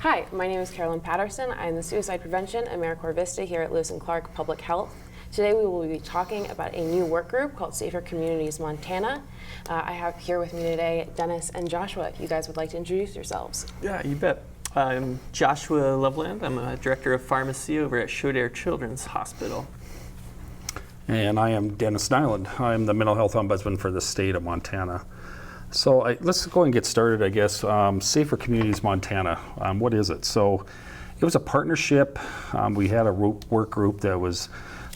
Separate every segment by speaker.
Speaker 1: Hi, my name is Carolyn Patterson. I'm the Suicide Prevention AmeriCorps Vista here at Lewis and Clark Public Health. Today we will be talking about a new work group called Safer Communities Montana. I have here with me today Dennis and Joshua. If you guys would like to introduce yourselves.
Speaker 2: Yeah, you bet. I'm Joshua Loveland. I'm a director of pharmacy over at Shodair Children's Hospital.
Speaker 3: And I am Dennis Nyland. I'm the mental health ombudsman for the state of Montana. So let's go and get started, I guess. Safer Communities Montana, what is it? So it was a partnership. We had a work group that was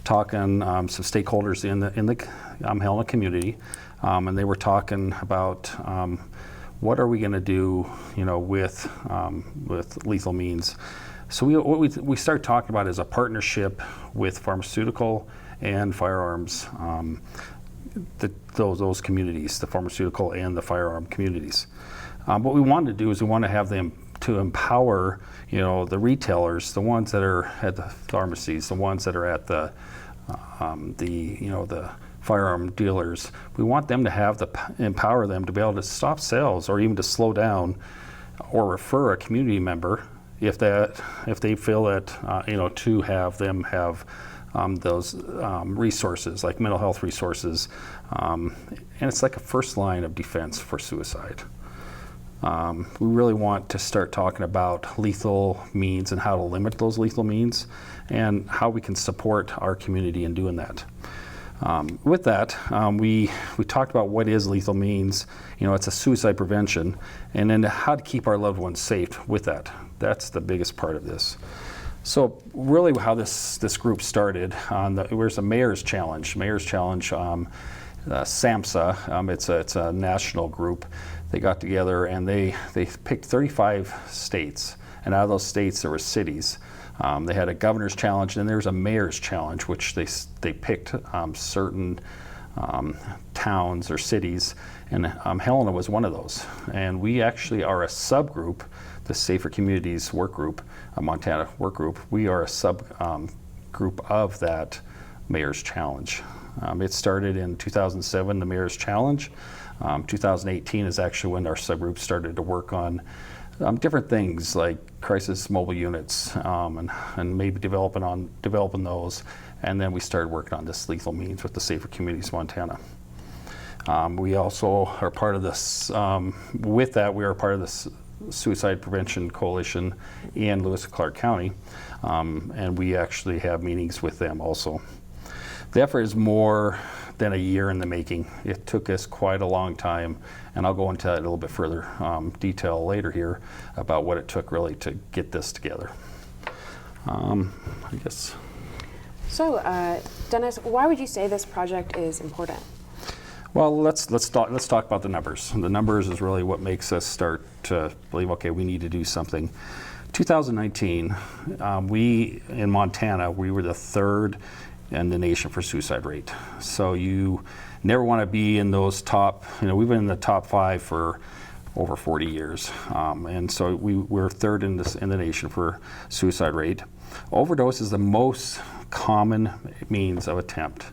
Speaker 3: talking some stakeholders in the Helena community, and they were talking about what are we going to do, with lethal means. So what we started talking about is a partnership with pharmaceutical and firearms. Those communities, the pharmaceutical and the firearm communities. What we wanted to do is we want to have them to empower, the retailers, the ones that are at the pharmacies, the ones that are at the firearm dealers. We want them to empower them to be able to stop sales or even to slow down or refer a community member if they feel that to have them have those resources like mental health resources, and it's like a first line of defense for suicide. We really want to start talking about lethal means and how to limit those lethal means and how we can support our community in doing that. With that, we talked about what is lethal means. It's a suicide prevention, and then how to keep our loved ones safe with that. That's the biggest part of this. So really how this group started, there's a Mayor's Challenge. SAMHSA, it's a national group. They got together and they picked 35 states, and out of those states there were cities. They had a governor's challenge, and there was a mayor's challenge, which they picked certain towns or cities, and Helena was one of those. And we actually are a subgroup, the Safer Communities work group, Montana work group. We are a subgroup of that mayor's challenge. It started in 2007, the mayor's challenge. 2018 is actually when our subgroup started to work on different things like crisis mobile units, and maybe developing those. And then we started working on this lethal means with the Safer Communities Montana. We also are part of this, with that we are part of this Suicide Prevention Coalition in Lewis and Clark County, and we actually have meetings with them also. The effort is more than a year in the making. It took us quite a long time, and I'll go into that a little bit further detail later here about what it took really to get this together. I guess.
Speaker 1: So, Dennis, why would you say this project is important?
Speaker 3: Well, let's talk about the numbers. The numbers is really what makes us start to believe, okay, we need to do something. 2019, we in Montana, we were the third in the nation for suicide rate. So you never want to be in those top. We've been in the top 5 for over 40 years, and so we're third in the nation for suicide rate. Overdose is the most common means of attempt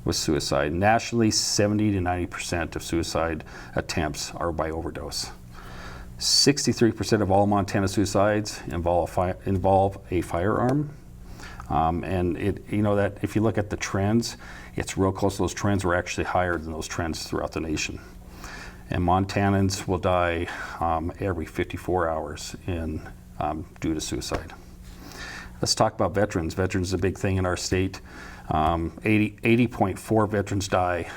Speaker 3: with suicide. Nationally, 70 to 90% of suicide attempts are by overdose. 63% of all Montana suicides involve a firearm. And that if you look at the trends, it's real close to those trends. We're actually higher than those trends throughout the nation. And Montanans will die every 54 hours due to suicide. Let's talk about veterans. Veterans is a big thing in our state. 80.4 veterans die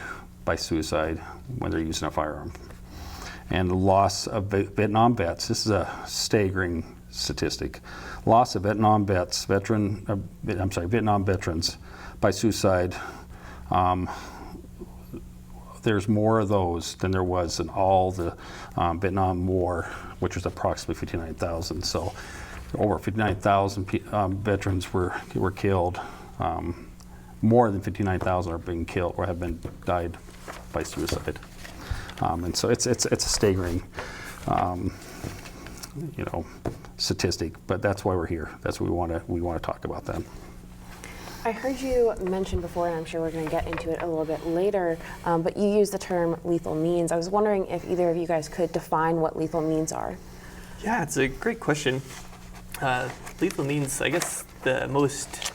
Speaker 3: by suicide when they're using a firearm. And the loss of Vietnam vets, this is a staggering statistic. Loss of Vietnam vets, Vietnam veterans by suicide. There's more of those than there was in all the Vietnam War, which was approximately 59,000. So over 59,000 veterans were killed. More than 59,000 are being killed or have died by suicide. And so it's a staggering statistic, but that's why we're here. That's what we want to talk about that.
Speaker 1: I heard you mention before, and I'm sure we're going to get into it a little bit later, but you used the term lethal means. I was wondering if either of you guys could define what lethal means are.
Speaker 2: Yeah, it's a great question. Lethal means, I guess, the most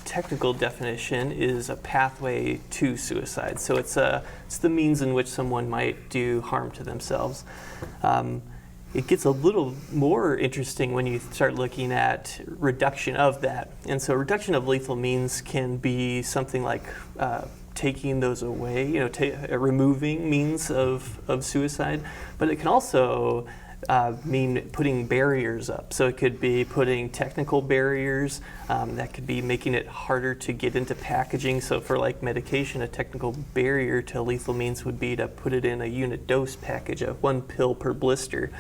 Speaker 2: technical definition is a pathway to suicide. So it's the means in which someone might do harm to themselves. It gets a little more interesting when you start looking at reduction of that. And so reduction of lethal means can be something like taking those away, removing means of suicide, but it can also mean putting barriers up. So it could be putting technical barriers, that could be making it harder to get into packaging. So for like medication, a technical barrier to lethal means would be to put it in a unit dose package, a 1 pill per blister.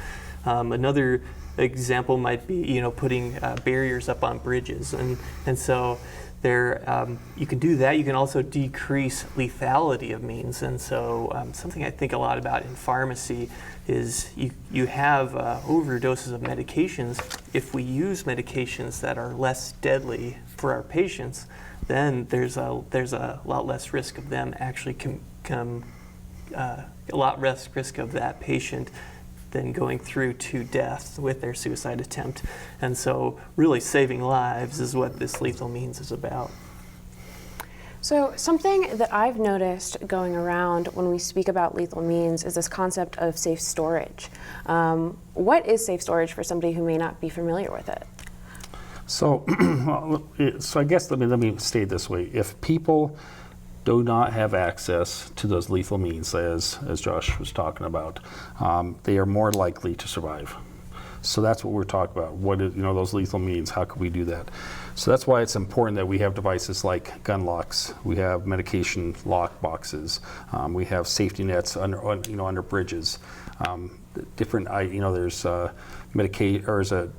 Speaker 2: Another example might be, putting barriers up on bridges. And so there, you can do that. You can also decrease lethality of means. And so something I think a lot about in pharmacy is you have overdoses of medications. If we use medications that are less deadly for our patients, then there's a lot less risk of them actually a lot less risk of that patient than going through to death with their suicide attempt. And so really saving lives is what this lethal means is about.
Speaker 1: So something that I've noticed going around when we speak about lethal means is this concept of safe storage. What is safe storage for somebody who may not be familiar with it?
Speaker 3: So, so I guess let me state it this way: if people do not have access to those lethal means, as Josh was talking about, they are more likely to survive. So that's what we're talking about. What is, those lethal means? How can we do that? So that's why it's important that we have devices like gun locks. We have medication lock boxes. We have safety nets under bridges. Different, there's medication, or is a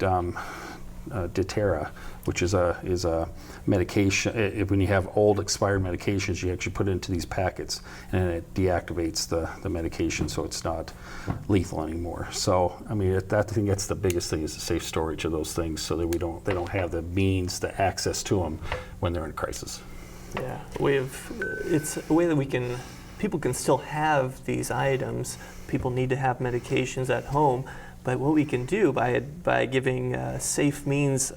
Speaker 3: Deterra, which is a medication. When you have old expired medications, you actually put it into these packets, and it deactivates the medication, so it's not lethal anymore. So I think that's the biggest thing, is the safe storage of those things, so that they don't have the means, the access to them when they're in crisis.
Speaker 2: Yeah, it's a way that people can still have these items. People need to have medications at home. But what we can do by giving safe means,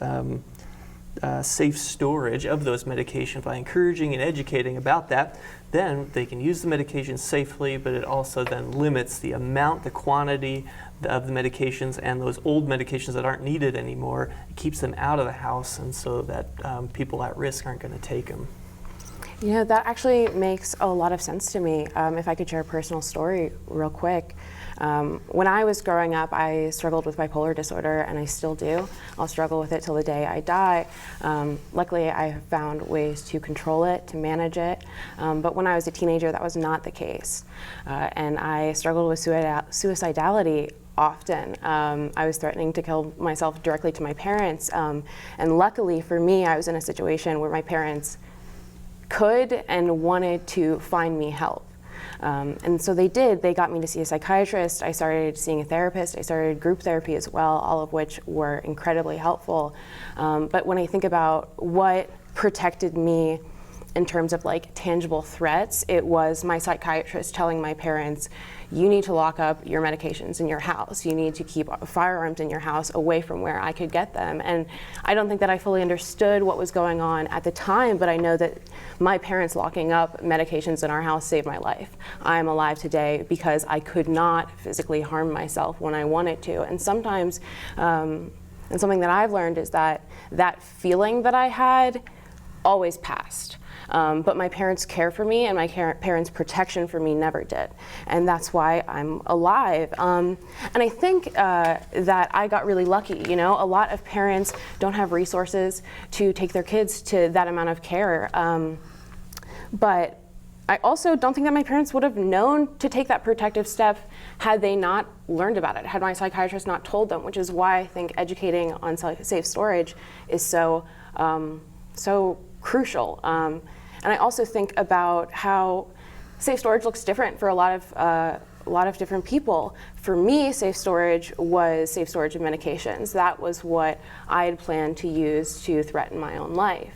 Speaker 2: safe storage of those medications, by encouraging and educating about that, then they can use the medication safely, but it also then limits the amount, the quantity of the medications, and those old medications that aren't needed anymore. It keeps them out of the house, and so that people at risk aren't going to take them.
Speaker 1: That actually makes a lot of sense to me. If I could share a personal story real quick. When I was growing up, I struggled with bipolar disorder, and I still do. I'll struggle with it till the day I die. Luckily, I have found ways to control it, to manage it. But when I was a teenager, that was not the case. And I struggled with suicidality often. I was threatening to kill myself directly to my parents. And luckily for me, I was in a situation where my parents could and wanted to find me help. And so they did. They got me to see a psychiatrist. I started seeing a therapist. I started group therapy as well, all of which were incredibly helpful. But when I think about what protected me in terms of like tangible threats, it was my psychiatrist telling my parents, you need to lock up your medications in your house. You need to keep firearms in your house away from where I could get them. And I don't think that I fully understood what was going on at the time, but I know that my parents locking up medications in our house saved my life. I'm alive today because I could not physically harm myself when I wanted to. And sometimes, and something that I've learned is that that feeling that I had always passed. But my parents' care for me and my parents' protection for me never did. And that's why I'm alive. And I think that I got really lucky. A lot of parents don't have resources to take their kids to that amount of care. But I also don't think that my parents would have known to take that protective step had they not learned about it, had my psychiatrist not told them, which is why I think educating on safe storage is so crucial. And I also think about how safe storage looks different for a lot of different people. For me, safe storage was safe storage of medications. That was what I had planned to use to threaten my own life.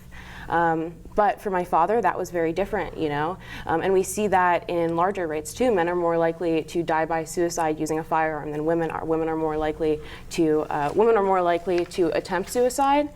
Speaker 1: But for my father, that was very different, you know? And we see that in larger rates too. Men are more likely to die by suicide using a firearm than women are. Women are more likely to attempt suicide.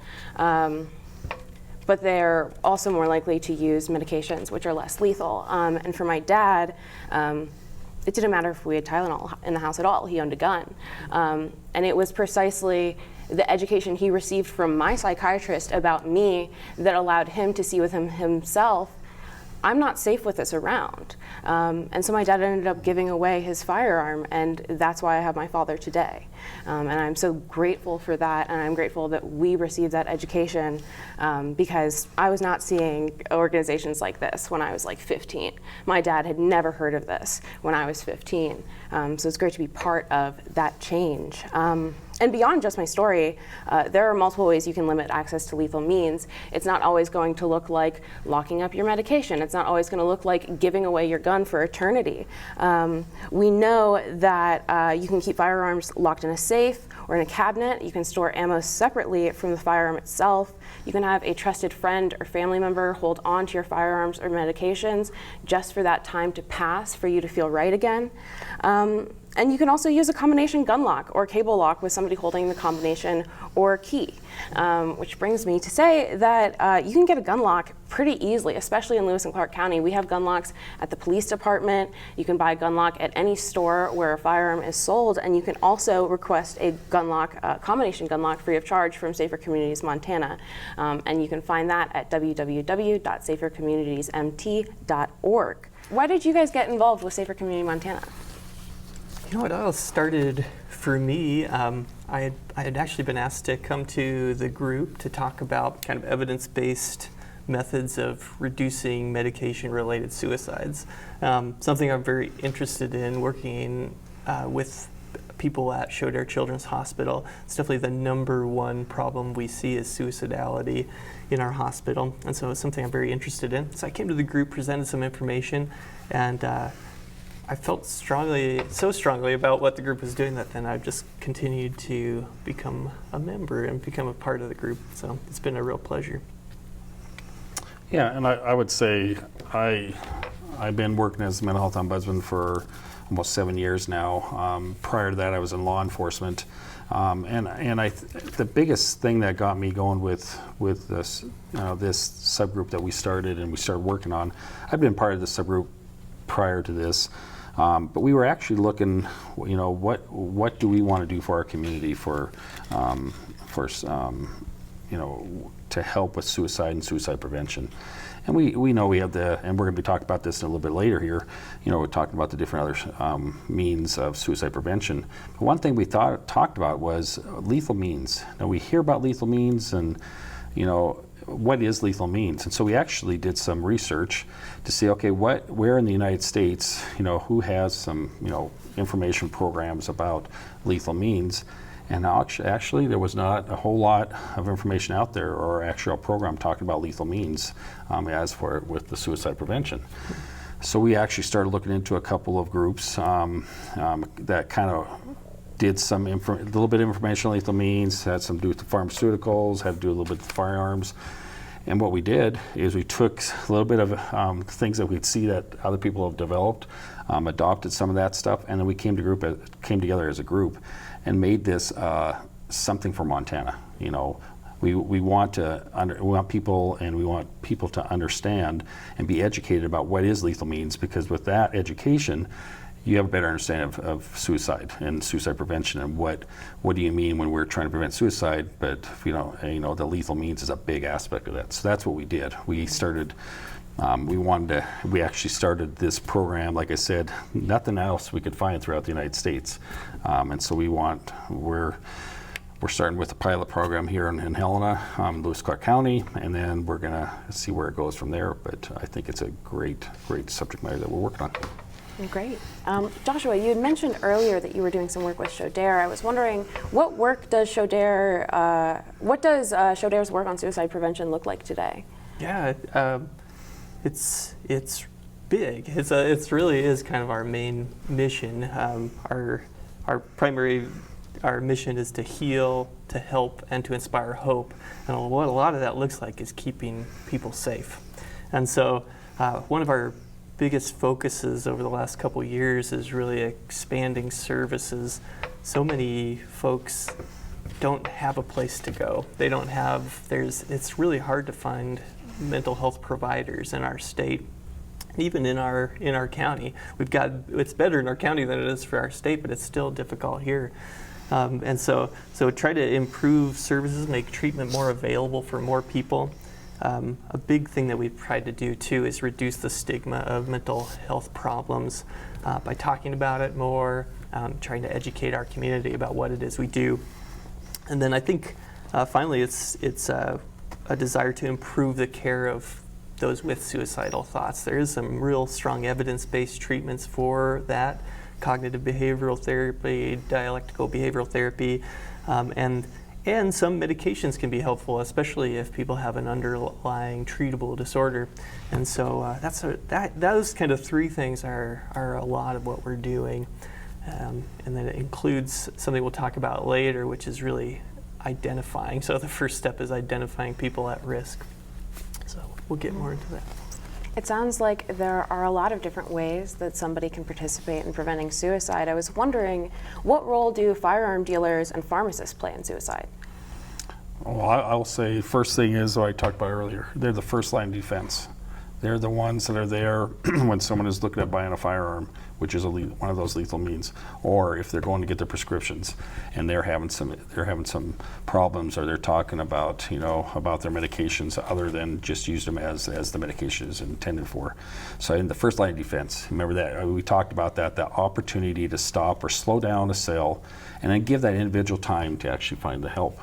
Speaker 1: But they're also more likely to use medications, which are less lethal. And for my dad, it didn't matter if we had Tylenol in the house at all. He owned a gun. And it was precisely the education he received from my psychiatrist about me that allowed him to see with himself, I'm not safe with this around. And so my dad ended up giving away his firearm, and that's why I have my father today. And I'm so grateful for that, and I'm grateful that we received that education because I was not seeing organizations like this when I was like 15. My dad had never heard of this when I was 15. So it's great to be part of that change. And beyond just my story, there are multiple ways you can limit access to lethal means. It's not always going to look like locking up your medication. It's not always going to look like giving away your gun for eternity. We know that you can keep firearms locked in a safe or in a cabinet. You can store ammo separately from the firearm itself. You can have a trusted friend or family member hold on to your firearms or medications just for that time to pass for you to feel right again. And you can also use a combination gun lock or cable lock with somebody holding the combination or key, which brings me to say that you can get a gun lock pretty easily, especially in Lewis and Clark County. We have gun locks at the police department. You can buy a gun lock at any store where a firearm is sold, and you can also request a gun lock, combination gun lock, free of charge from Safer Communities Montana. And you can find that at www.safercommunitiesmt.org. Why did you guys get involved with Safer Community Montana?
Speaker 2: You know, it all started for me. I had actually been asked to come to the group to talk about kind of evidence-based methods of reducing medication-related suicides. Something I'm very interested in, working with people at Shodair Children's Hospital. It's definitely the #1 problem we see is suicidality in our hospital, and so it's something I'm very interested in. So I came to the group, presented some information, and I felt so strongly about what the group was doing that then I've just continued to become a member and become a part of the group. So it's been a real pleasure.
Speaker 3: Yeah, and I would say I've been working as a mental health ombudsman for almost 7 years now. Prior to that, I was in law enforcement. The biggest thing that got me going with this this subgroup that we started working on, I've been part of the subgroup prior to this. But we were actually looking, what do we want to do for our community to help with suicide and suicide prevention. And we know we have and we're going to be talking about this in a little bit later here, we're talking about the different other means of suicide prevention. But one thing we talked about was lethal means. Now we hear about lethal means and, what is lethal means? And so we actually did some research to see, okay, where in the United States, who has some, information programs about lethal means. And actually there was not a whole lot of information out there or actual program talking about lethal means with the suicide prevention. So we actually started looking into a couple of groups that kind of did a little bit of information on lethal means, had some to do with the pharmaceuticals, had to do a little bit with the firearms. And what we did is we took a little bit of things that we'd see that other people have developed, adopted some of that stuff, and then we came together as a group and made this something for Montana. We want people to understand and be educated about what is lethal means, because with that education, you have a better understanding of suicide and suicide prevention and what do you mean when we're trying to prevent suicide, but the lethal means is a big aspect of that. So that's what we did. We started we actually started this program, like I said, nothing else we could find throughout the United States. And so we're starting with a pilot program here in Helena, Lewis Clark County, and then we're gonna see where it goes from there. But I think it's a great subject matter that we're working on.
Speaker 1: Great. Joshua, you had mentioned earlier that you were doing some work with Shodair. I was wondering, what does Shodair's work on suicide prevention look like today?
Speaker 2: Yeah, it's big. It really is kind of our main mission. Our our mission is to heal, to help, and to inspire hope. And what a lot of that looks like is keeping people safe. And so one of our biggest focuses over the last couple of years is really expanding services. So many folks don't have a place to go. They don't have, it's really hard to find mental health providers in our state. Even in our county, it's better in our county than it is for our state, but it's still difficult here. And so try to improve services, make treatment more available for more people. A big thing that we've tried to do too is reduce the stigma of mental health problems by talking about it more, trying to educate our community about what it is we do. And then I think finally it's a desire to improve the care of those with suicidal thoughts. There is some real strong evidence-based treatments for that, cognitive behavioral therapy, dialectical behavioral therapy, and some medications can be helpful, especially if people have an underlying treatable disorder. And so those kind of three things are a lot of what we're doing. And then it includes something we'll talk about later, which is really identifying. So the first step is identifying people at risk. So we'll get more into that.
Speaker 1: It sounds like there are a lot of different ways that somebody can participate in preventing suicide. I was wondering, what role do firearm dealers and pharmacists play in suicide?
Speaker 3: Well, I'll say first thing is what I talked about earlier. They're the first line of defense. They're the ones that are there when someone is looking at buying a firearm, which is one of those lethal means, or if they're going to get their prescriptions and they're having some problems, or they're talking about about their medications other than just use them as the medication is intended for. So in the first line of defense, remember that we talked about that opportunity to stop or slow down a sale, and then give that individual time to actually find the help.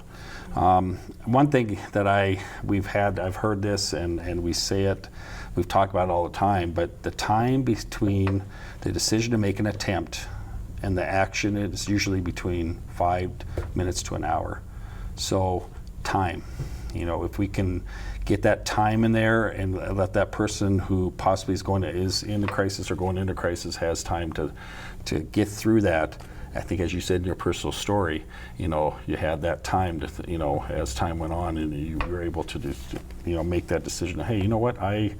Speaker 3: One thing that I've heard this and we say it, we've talked about it all the time, but the time between the decision to make an attempt and the action is usually between 5 minutes to an hour. So time, if we can get that time in there and let that person who possibly is in the crisis or going into crisis has time to get through that. I think, as you said in your personal story, you had that time to, as time went on, and you were able to make that decision. Hey, you know what? I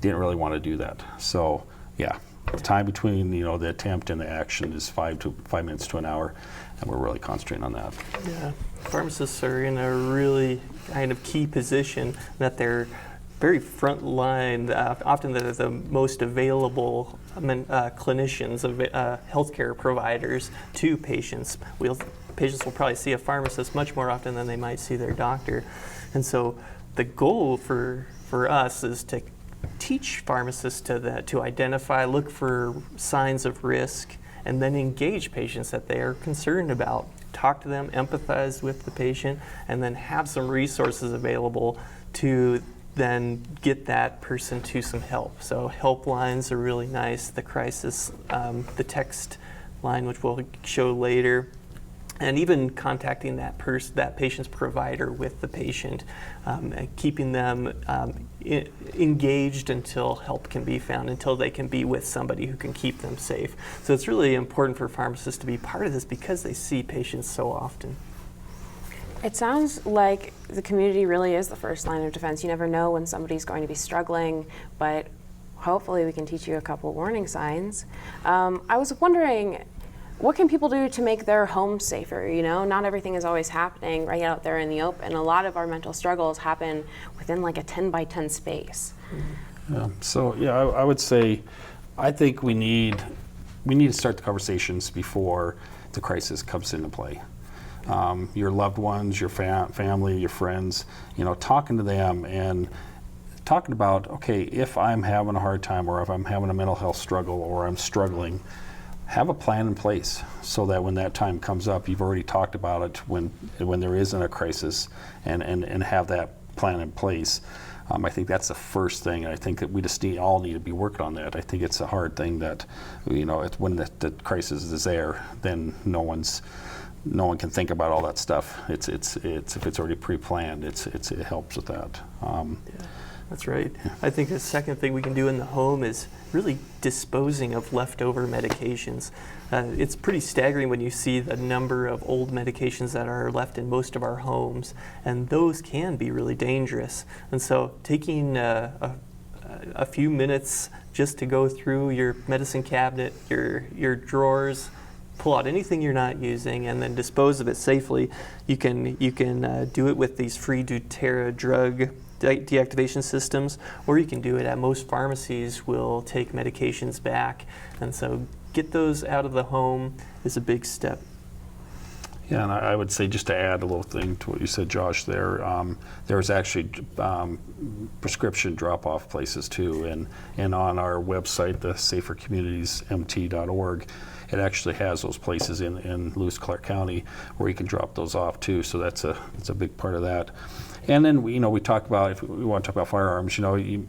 Speaker 3: didn't really want to do that. So, yeah, the time between the attempt and the action is 5 minutes to an hour, and we're really concentrating on that.
Speaker 2: Yeah, pharmacists are in a really kind of key position that they're very front line. Often they're the most available clinicians of healthcare providers to patients. Patients will probably see a pharmacist much more often than they might see their doctor. And so the goal for us is to teach pharmacists to identify, look for signs of risk, and then engage patients that they are concerned about. Talk to them, empathize with the patient, and then have some resources available to then get that person to some help. So helplines are really nice. The crisis, the text line, which we'll show later, and even contacting that patient's provider with the patient, and keeping them engaged until help can be found, until they can be with somebody who can keep them safe. So it's really important for pharmacists to be part of this because they see patients so often.
Speaker 1: It sounds like the community really is the first line of defense. You never know when somebody's going to be struggling, but hopefully we can teach you a couple warning signs. I was wondering, what can people do to make their homes safer? Not everything is always happening right out there in the open. A lot of our mental struggles happen within like a 10 by 10 space.
Speaker 3: Yeah. So I would say, I think we need to start the conversations before the crisis comes into play. Your loved ones, your family, your friends, talking to them and talking about, okay, if I'm having a hard time or if I'm having a mental health struggle or I'm struggling, have a plan in place so that when that time comes up, you've already talked about it when there isn't a crisis and have that plan in place. I think that's the first thing, and I think that we just all need to be working on that. I think it's a hard thing that, when the crisis is there, then no one can think about all that stuff. It's if it's already pre-planned, it helps with that.
Speaker 2: That's right. I think the second thing we can do in the home is really disposing of leftover medications. It's pretty staggering when you see the number of old medications that are left in most of our homes, and those can be really dangerous. And so taking a few minutes just to go through your medicine cabinet, your drawers, pull out anything you're not using, and then dispose of it safely. You can do it with these free doTERRA drug deactivation systems, or you can do it at most pharmacies will take medications back. And so get those out of the home is a big step.
Speaker 3: Yeah, and I would say, just to add a little thing to what you said, Josh, there's actually prescription drop-off places too, and on our website, the safercommunitiesmt.org, it actually has those places in Lewis Clark County where you can drop those off too. So that's a big part of that. And then we talk about, if we want to talk about firearms,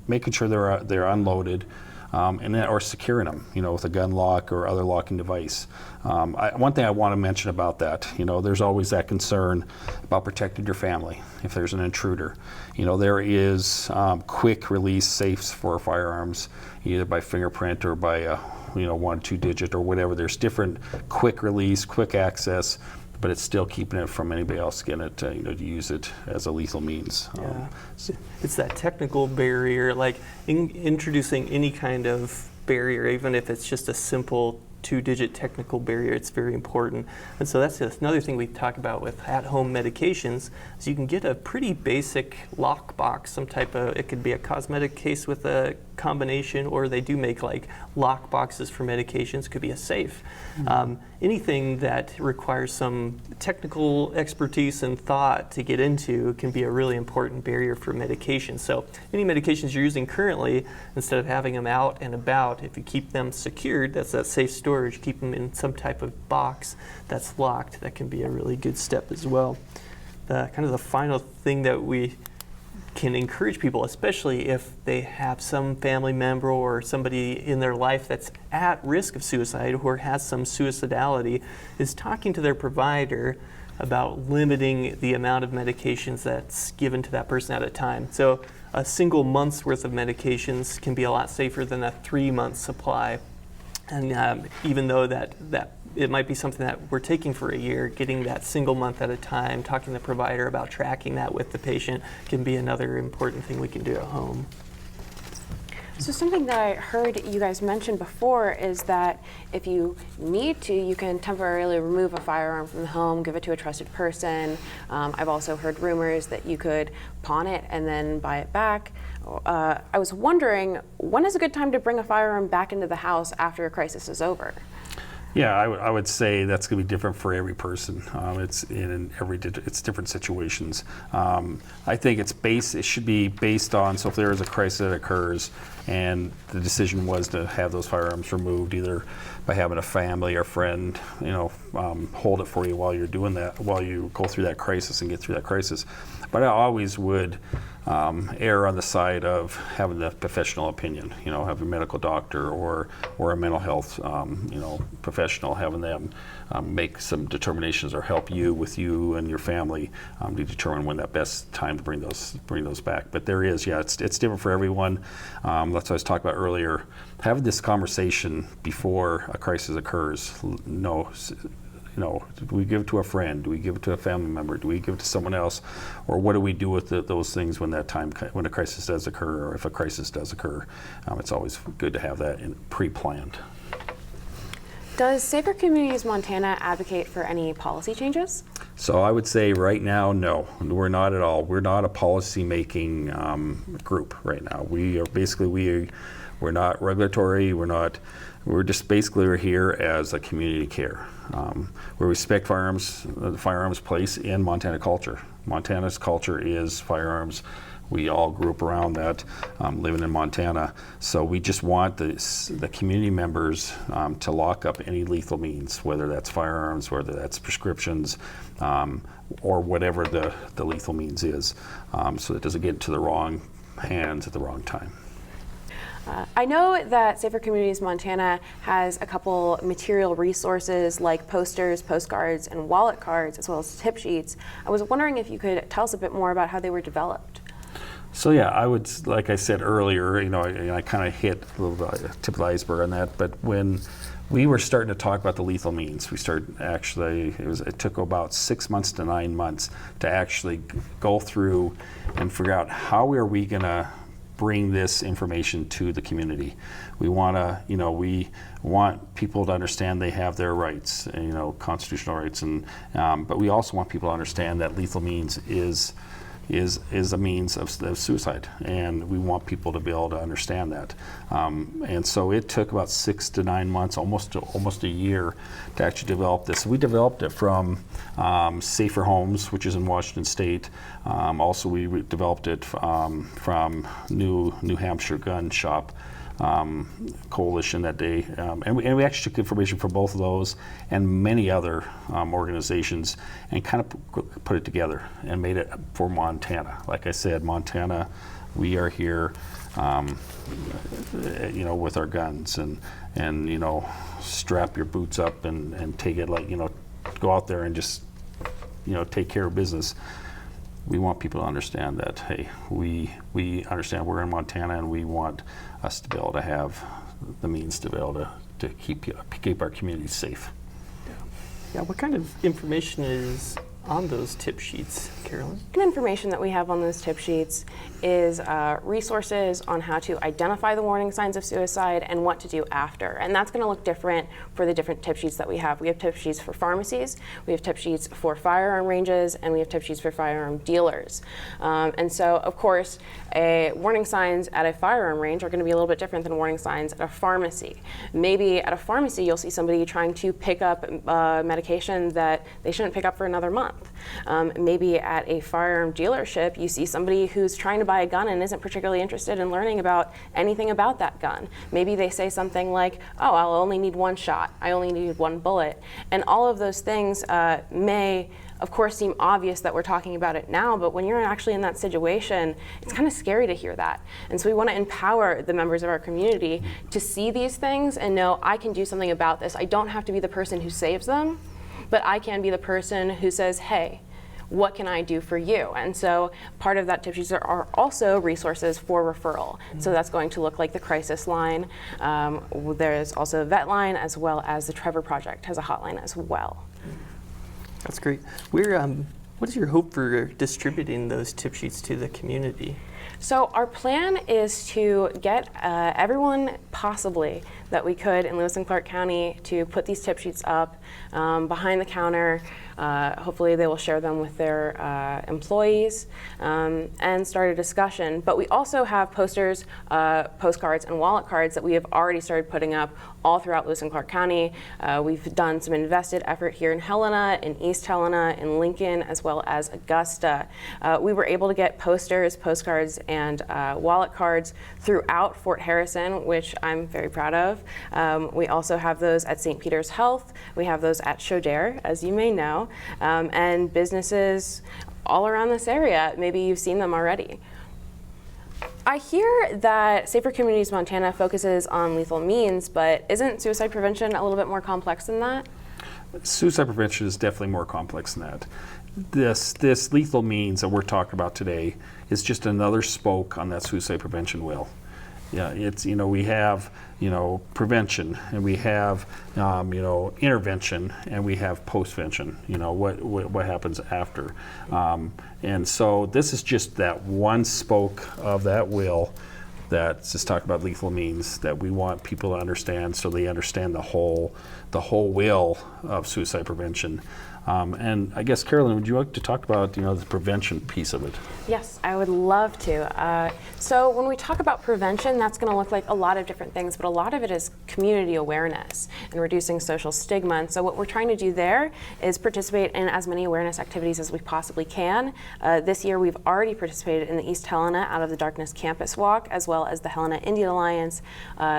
Speaker 3: making sure they're unloaded. And then, or securing them, with a gun lock or other locking device. One thing I want to mention about that, there's always that concern about protecting your family if there's an intruder. There is quick release safes for firearms, either by fingerprint or by 1-2 digit or whatever. There's different quick release, quick access, but it's still keeping it from anybody else getting it, to use it as a lethal means.
Speaker 2: Yeah. It's that technical barrier, like introducing any kind of barrier, even if it's just a simple 2-digit technical barrier, it's very important. And so that's another thing we talk about with at-home medications, is you can get a pretty basic lock box, it could be a cosmetic case with a combination, or they do make like lock boxes for medications, could be a safe. Mm-hmm. Anything that requires some technical expertise and thought to get into can be a really important barrier for medication. So any medications you're using currently, instead of having them out and about, if you keep them secured, that's that safe storage, keep them in some type of box that's locked, that can be a really good step as well. Kind of the final thing that we can encourage people, especially if they have some family member or somebody in their life that's at risk of suicide or has some suicidality, is talking to their provider about limiting the amount of medications that's given to that person at a time. So a single month's worth of medications can be a lot safer than a 3-month supply. And even though that it might be something that we're taking for a year, getting that single month at a time, talking to the provider about tracking that with the patient can be another important thing we can do at home.
Speaker 1: So something that I heard you guys mention before is that if you need to, you can temporarily remove a firearm from the home, give it to a trusted person. I've also heard rumors that you could pawn it and then buy it back. I was wondering, when is a good time to bring a firearm back into the house after a crisis is over?
Speaker 3: Yeah, I would say that's going to be different for every person. It's different situations. I think it should be based on, so if there is a crisis that occurs and the decision was to have those firearms removed, either by having a family or friend, hold it for you while you're doing that, while you go through that crisis and get through that crisis. But I always would err on the side of having the professional opinion, have a medical doctor or a mental health, professional, having them make some determinations or help you and your family to determine when that best time to bring those back. But it's different for everyone. That's what I was talking about earlier. Having this conversation before a crisis occurs. Do we give it to a friend? Do we give it to a family member? Do we give it to someone else? Or what do we do with those things when a crisis does occur, or if a crisis does occur? It's always good to have that pre-planned.
Speaker 1: Does Safer Communities Montana advocate for any policy changes?
Speaker 3: So I would say right now, no, we're not at all. We're not a policy-making group right now. We're not regulatory. We're here as a community care. We respect the firearms place in Montana culture. Montana's culture is firearms. We all grew up around that, living in Montana. So we just want the community members to lock up any lethal means, whether that's firearms, whether that's prescriptions, or whatever the lethal means is, so it doesn't get into the wrong hands at the wrong time.
Speaker 1: I know that Safer Communities Montana has a couple material resources like posters, postcards, and wallet cards, as well as tip sheets. I was wondering if you could tell us a bit more about how they were developed.
Speaker 3: So yeah, I would, like I said earlier, you know, I kind of hit a little bit tip of the iceberg on that. But when we were starting to talk about the lethal means, we started actually, it took about 6 months to 9 months to actually go through and figure out how are we going to bring this information to the community. We want to, you know, we want people to understand they have their rights, you know, constitutional rights, and but we also want people to understand that lethal means is a means of suicide, and we want people to be able to understand that. And so it took about 6 to 9 months, almost a year, to actually develop this. We developed it from Safer Homes, which is in Washington State. Also, we developed it from New Hampshire Gun Shop Coalition that day, and we actually took information from both of those and many other organizations and kind of put it together and made it for Montana. Like I said, Montana, we are here, you know, with our guns and you know, strap your boots up and take it, like, you know, go out there and just, you know, take care of business. We want people to understand that, hey, we understand we're in Montana, and we want us to be able to have the means to be able to keep our community safe.
Speaker 2: Yeah, what kind of information is on those tip sheets, Carolyn?
Speaker 1: The information that we have on those tip sheets is resources on how to identify the warning signs of suicide and what to do after. And that's going to look different for the different tip sheets that we have. We have tip sheets for pharmacies, we have tip sheets for firearm ranges, and we have tip sheets for firearm dealers. And so, of course, warning signs at a firearm range are going to be a little bit different than warning signs at a pharmacy. Maybe at a pharmacy, you'll see somebody trying to pick up medication that they shouldn't pick up for another month. Maybe at a firearm dealership, you see somebody who's trying to buy a gun and isn't particularly interested in learning about anything about that gun. Maybe they say something like, oh, I'll only need one shot, I only need one bullet. And all of those things may, of course, seem obvious that we're talking about it now, but when you're actually in that situation, it's kind of scary to hear that. And so we want to empower the members of our community to see these things and know, I can do something about this. I don't have to be the person who saves them, but I can be the person who says, hey, what can I do for you? And so part of that tip sheets are also resources for referral. So that's going to look like the crisis line. There's also a vet line, as well as the Trevor Project has a hotline as well.
Speaker 2: That's great. What is your hope for distributing those tip sheets to the community?
Speaker 1: So our plan is to get everyone possibly that we could in Lewis and Clark County to put these tip sheets up behind the counter. Hopefully they will share them with their employees and start a discussion. But we also have posters, postcards, and wallet cards that we have already started putting up all throughout Lewis and Clark County. We've done some invested effort here in Helena, in East Helena, in Lincoln, as well as Augusta. We were able to get posters, postcards, and wallet cards throughout Fort Harrison, which I'm very proud of. We also have those at St. Peter's Health. We have those at Chaudere, as you may know, and businesses all around this area. Maybe you've seen them already. I hear that Safer Communities Montana focuses on lethal means, but isn't suicide prevention a little bit more complex than that?
Speaker 3: Suicide prevention is definitely more complex than that. This lethal means that we're talking about today is just another spoke on that suicide prevention wheel. Yeah, it's, you know, we have, you know, prevention, and we have, you know, intervention, and we have postvention, you know, what happens after. And so this is just that one spoke of that wheel that's just talking about lethal means that we want people to understand, so they understand the whole wheel of suicide prevention. And I guess, Carolyn, would you like to talk about, you know, the prevention piece of it?
Speaker 1: Yes, I would love to. So when we talk about prevention, that's going to look like a lot of different things, but a lot of it is community awareness and reducing social stigma. And so what we're trying to do there is participate in as many awareness activities as we possibly can. This year we've already participated in the East Helena Out of the Darkness Campus Walk, as well as the Helena Indian Alliance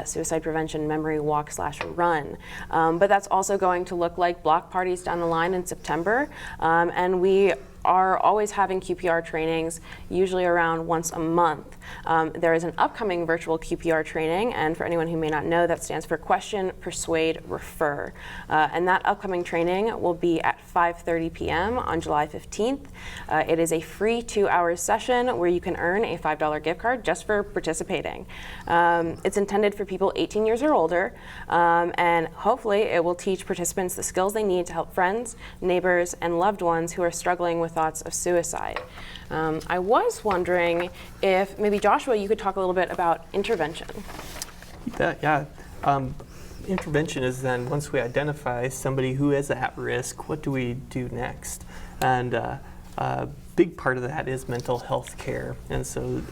Speaker 1: Suicide Prevention Memory Walk/Run. But that's also going to look like block parties down the line in September, and we are always having QPR trainings, usually around once a month. There is an upcoming virtual QPR training, and for anyone who may not know, that stands for Question, Persuade, Refer. And that upcoming training will be at 5:30 p.m. on July 15th. It is a free 2-hour session where you can earn a $5 gift card just for participating. It's intended for people 18 years or older, and hopefully it will teach participants the skills they need to help friends, neighbors, and loved ones who are struggling with thoughts of suicide. I was wondering if maybe Joshua, you could talk a little bit about intervention.
Speaker 2: Yeah. Intervention is then, once we identify somebody who is at risk, what do we do next? And a big part of that is mental health care. And so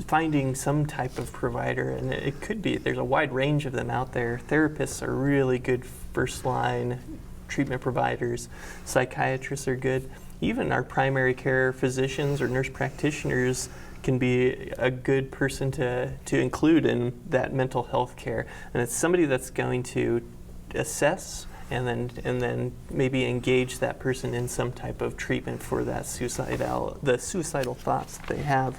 Speaker 2: finding some type of provider, and it could be, there's a wide range of them out there. Therapists are really good first line treatment providers. Psychiatrists are good. Even our primary care physicians or nurse practitioners can be a good person to include in that mental health care. And it's somebody that's going to assess and then maybe engage that person in some type of treatment for that the suicidal thoughts that they have.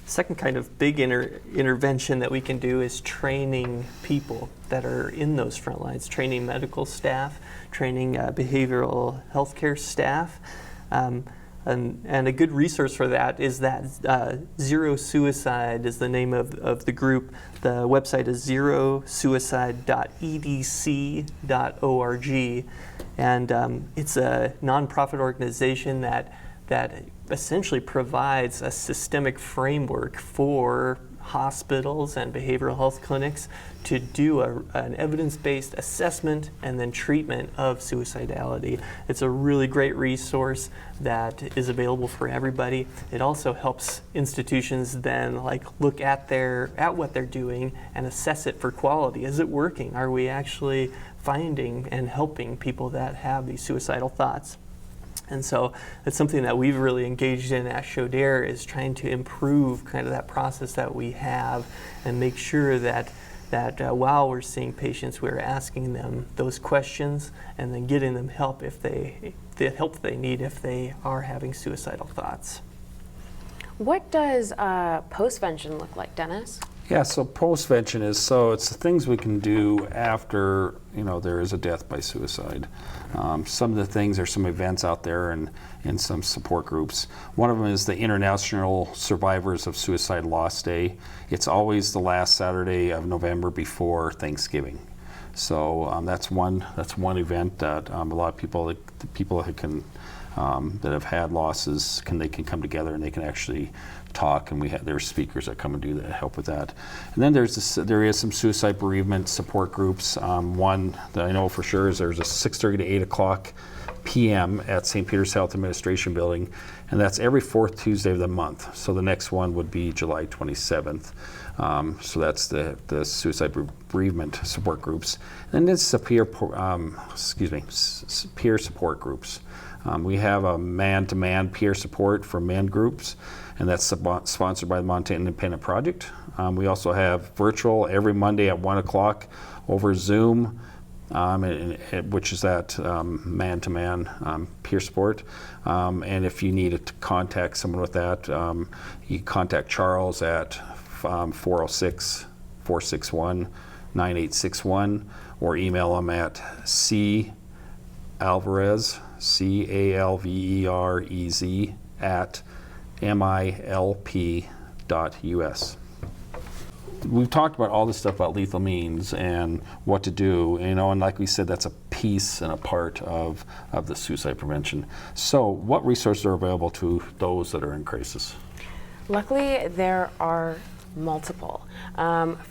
Speaker 2: Second kind of big intervention that we can do is training people that are in those front lines, training medical staff, training behavioral health care staff. And a good resource for that is that Zero Suicide is the name of the group. The website is zerosuicide.edc.org. And it's a nonprofit organization that essentially provides a systemic framework for hospitals and behavioral health clinics to do an evidence-based assessment and then treatment of suicidality. It's a really great resource that is available for everybody. It also helps institutions then look at what they're doing and assess it for quality. Is it working? Are we actually finding and helping people that have these suicidal thoughts? And so it's something that we've really engaged in at Chaudere, is trying to improve kind of that process that we have and make sure that while we're seeing patients, we're asking them those questions and then getting them help the help they need if they are having suicidal thoughts.
Speaker 1: What does postvention look like, Dennis?
Speaker 3: Yeah, so postvention it's the things we can do after there is a death by suicide. Some of the things, there's some events out there and some support groups. One of them is the International Survivors of Suicide Loss Day. It's always the last Saturday of November before Thanksgiving. So that's one event that a lot of people, the people that can that have had losses, they can come together and they can actually talk, and there's speakers that come and do that, help with that. And then there is some suicide bereavement support groups. One that I know for sure is there's a 6:30 to 8 o'clock p.m. at St. Peter's Health Administration Building, and that's every fourth Tuesday of the month. So the next one would be July 27th. So that's the suicide bereavement support groups. And then it's the peer support groups. We have a man-to-man peer support for men groups, and that's sponsored by the Montana Independent Project. We also have virtual every Monday at 1 o'clock over Zoom, which is that man-to-man peer support. And if you need to contact someone with that, you contact Charles at 406-461-9861, or email him at calvarez, CALVEREZ at MILP.us. We've talked about all this stuff about lethal means and what to do, and like we said, that's a piece and a part of the suicide prevention. So what resources are available to those that are in crisis?
Speaker 1: Luckily, there are multiple.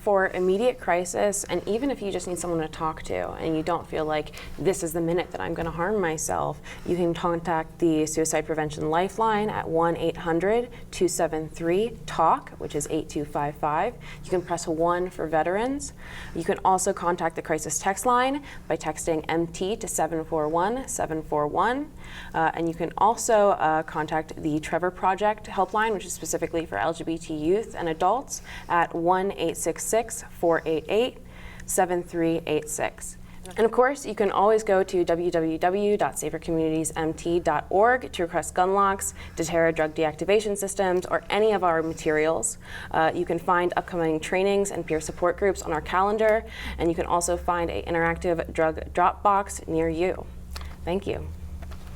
Speaker 1: For immediate crisis, and even if you just need someone to talk to and you don't feel like this is the minute that I'm going to harm myself, you can contact the Suicide Prevention Lifeline at 1-800-273-TALK, which is 8255. You can press 1 for veterans. You can also contact the crisis text line by texting MT to 741-741. And you can also contact the Trevor Project helpline, which is specifically for LGBT youth and adults, at 1-866-488-7386. And of course, you can always go to www.safercommunitiesmt.org to request gun locks, Deterra drug deactivation systems, or any of our materials. You can find upcoming trainings and peer support groups on our calendar, and you can also find an interactive drug drop box near you. Thank you.